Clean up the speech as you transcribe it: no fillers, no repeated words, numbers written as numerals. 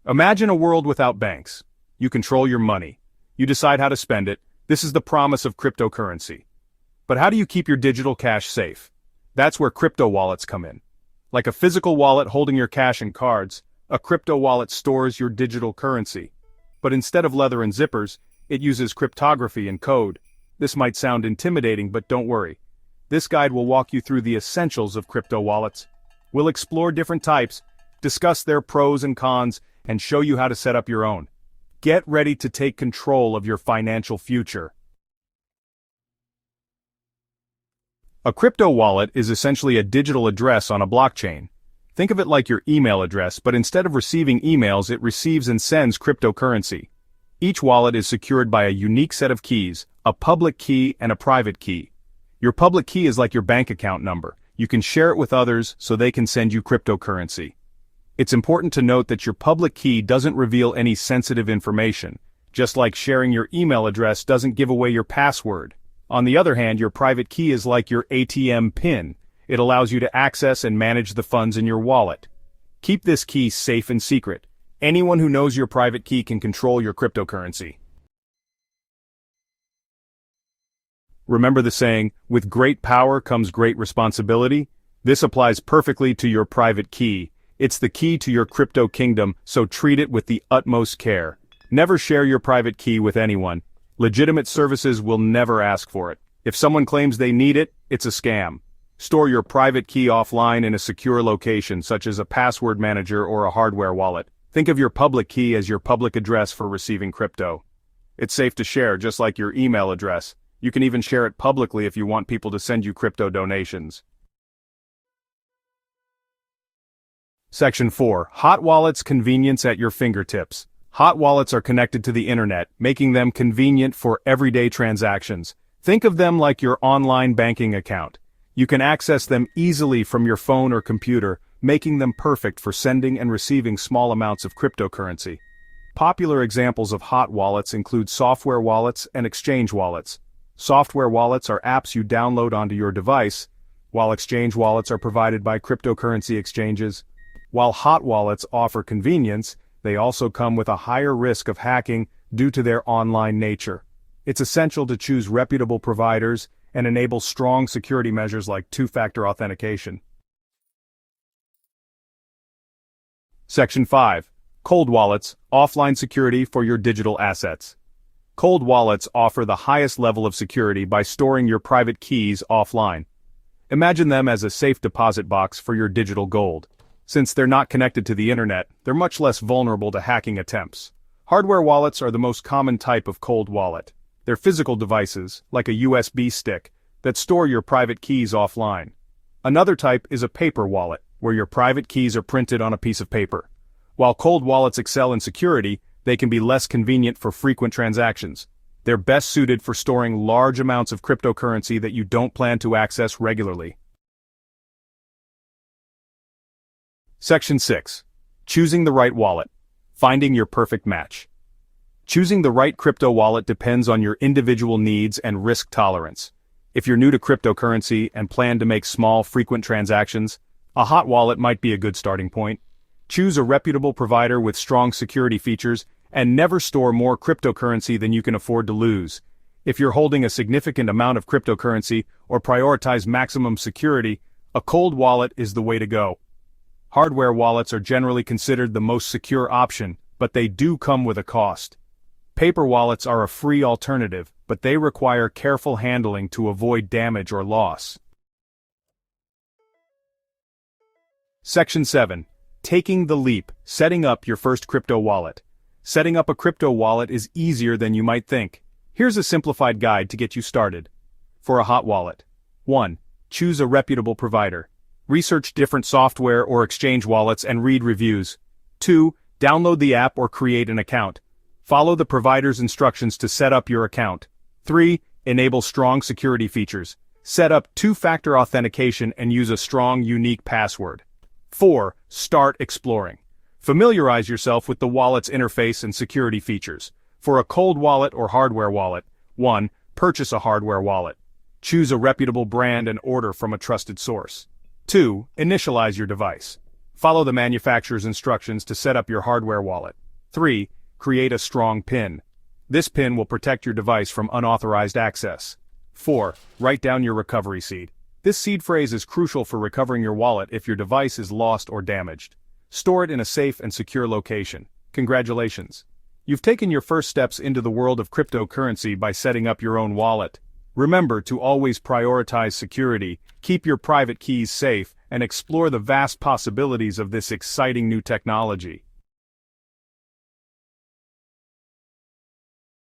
Imagine a world without banks. You control your money. You decide how to spend it. This is the promise of cryptocurrency. But how do you keep your digital cash safe? That's where crypto wallets come in. Like a physical wallet holding your cash and cards, a crypto wallet stores your digital currency. But instead of leather and zippers, it uses cryptography and code. This might sound intimidating, but don't worry. This guide will walk you through the essentials of crypto wallets. We'll explore different types, discuss their pros and cons, and show you how to set up your own. Get ready to take control of your financial future. A crypto wallet is essentially a digital address on a blockchain. Think of it like your email address, but instead of receiving emails, it receives and sends cryptocurrency. Each wallet is secured by a unique set of keys, a public key and a private key. Your public key is like your bank account number. You can share it with others so they can send you cryptocurrency. It's important to note that your public key doesn't reveal any sensitive information, just like sharing your email address doesn't give away your password. On the other hand, your private key is like your ATM PIN. It allows you to access and manage the funds in your wallet. Keep this key safe and secret. Anyone who knows your private key can control your cryptocurrency. Remember the saying, with great power comes great responsibility? This applies perfectly to your private key. It's the key to your crypto kingdom, so treat it with the utmost care. Never share your private key with anyone. Legitimate services will never ask for it. If someone claims they need it, it's a scam. Store your private key offline in a secure location, such as a password manager or a hardware wallet. Think of your public key as your public address for receiving crypto. It's safe to share, just like your email address. You can even share it publicly if you want people to send you crypto donations. Section 4. Hot wallets convenience at your fingertips. Hot wallets are connected to the internet, making them convenient for everyday transactions. Think of them like your online banking account. You can access them easily from your phone or computer, making them perfect for sending and receiving small amounts of cryptocurrency. Popular examples of hot wallets include software wallets and exchange wallets. Software wallets are apps you download onto your device, while exchange wallets are provided by cryptocurrency exchanges. While hot wallets offer convenience, they also come with a higher risk of hacking due to their online nature. It's essential to choose reputable providers and enable strong security measures like two-factor authentication. Section 5. Cold wallets, offline security for your digital assets. Cold wallets offer the highest level of security by storing your private keys offline. Imagine them as a safe deposit box for your digital gold. Since they're not connected to the internet, they're much less vulnerable to hacking attempts. Hardware wallets are the most common type of cold wallet. They're physical devices, like a USB stick, that store your private keys offline. Another type is a paper wallet, where your private keys are printed on a piece of paper. While cold wallets excel in security, they can be less convenient for frequent transactions. They're best suited for storing large amounts of cryptocurrency that you don't plan to access regularly. Section 6. Choosing the right wallet. Finding your perfect match. Choosing the right crypto wallet depends on your individual needs and risk tolerance. If you're new to cryptocurrency and plan to make small, frequent transactions, a hot wallet might be a good starting point. Choose a reputable provider with strong security features and never store more cryptocurrency than you can afford to lose. If you're holding a significant amount of cryptocurrency or prioritize maximum security, a cold wallet is the way to go. Hardware wallets are generally considered the most secure option, but they do come with a cost. Paper wallets are a free alternative, but they require careful handling to avoid damage or loss. Section 7. Taking the leap, setting up your first crypto wallet. Setting up a crypto wallet is easier than you might think. Here's a simplified guide to get you started. For a hot wallet. 1. Choose a reputable provider. Research different software or exchange wallets and read reviews. 2. Download the app or create an account. Follow the provider's instructions to set up your account. 3. Enable strong security features. Set up two-factor authentication and use a strong, unique password. 4. Start exploring. Familiarize yourself with the wallet's interface and security features. For a cold wallet or hardware wallet, 1. Purchase a hardware wallet. Choose a reputable brand and order from a trusted source. 2. Initialize your device. Follow the manufacturer's instructions to set up your hardware wallet. 3. Create a strong PIN. This PIN will protect your device from unauthorized access. 4. Write down your recovery seed. This seed phrase is crucial for recovering your wallet if your device is lost or damaged. Store it in a safe and secure location. Congratulations! You've taken your first steps into the world of cryptocurrency by setting up your own wallet. Remember to always prioritize security, keep your private keys safe, and explore the vast possibilities of this exciting new technology.